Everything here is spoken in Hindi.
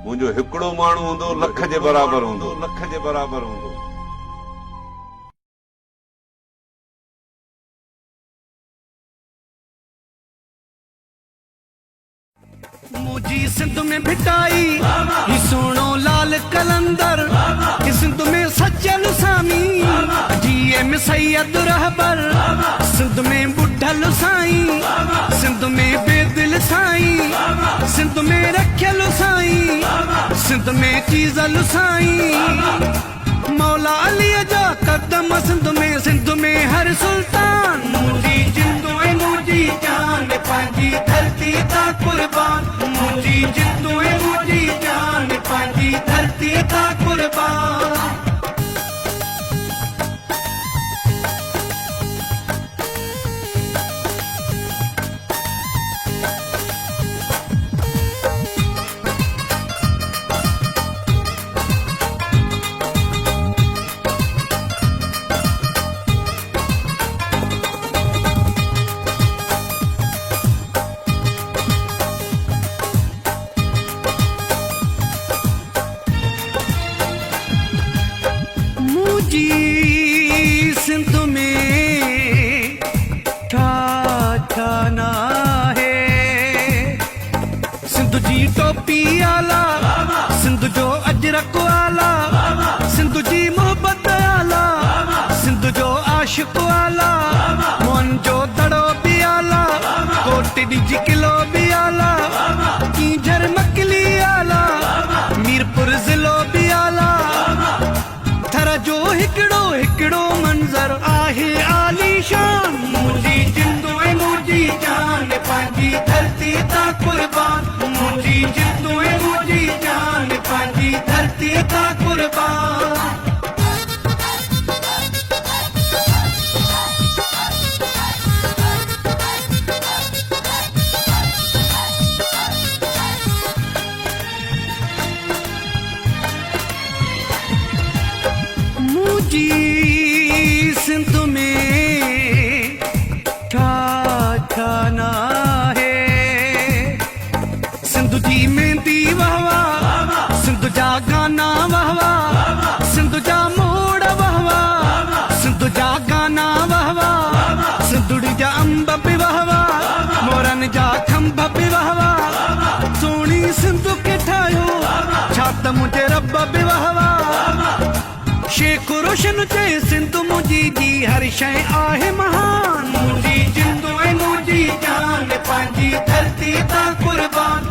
मुंहिंजो हिकिड़ो माण्हू हूंदो लख जे बराबरि हूंदो, लख जे बराबरि हूंदो। मुझी सिंध में भिटाई ही सोनो लाल कलंदर, सिंध में सज्जन सामी जीए में सैयद रहबर, सिंध में बुढ़ल साईं, सिंध में बेदिल साईं, सिंध में रखियल साईं, सिंध में चीज़ल साईं, मौला अली जा कदम सिंध में हर सुल्तान। मुझी जिंदो ऐं मुझी जान पंहिंजी धरती ता कुर्बान, मुझी जिंदो ऐं मुझी जान पंहिंजी धरती ता कुर्बान। मुझी सिंध में ठाना है, सिंध जी टोपी आला, सिंध जो अजरक आला, सिंध जी मोहब्बत आला, सिंध जो आशिक आला, मोहन जो दड़ो भी आला, कोट डिज किलो भी आला, कीझर मकली आला, मीरपुर ज़िलो भी आला, थर जो हिकिड़ो हिकिड़ो मंज़र आहे आलीशान। मुझी जिंदो ऐं मुझी जान पंहिंजी धरती ता कुर्बान, मुझी जिंदो ऐं मुझी जान पंहिंजी धरती ता कुर्बान। मुझी सिंध में ठाना है, सिंध जी मेहंदी वहवा, सिंध जा गाना वहवा, सिंध जा मोड़ वहवा, सिंध जा गाना वहवा, सिंधुड़ी जा अंब बि वहवा, मोरन जा खंभ बि वहवा, सोणी सिंध के ठाहियो छा त मुंहिंजे रब बि वहवा। शेख रोशन चए सिंध मुझी जी हर शइ आहे महान, मुझी जिंदो ऐं मुझी जान पंहिंजी धरती ता कुर्बान।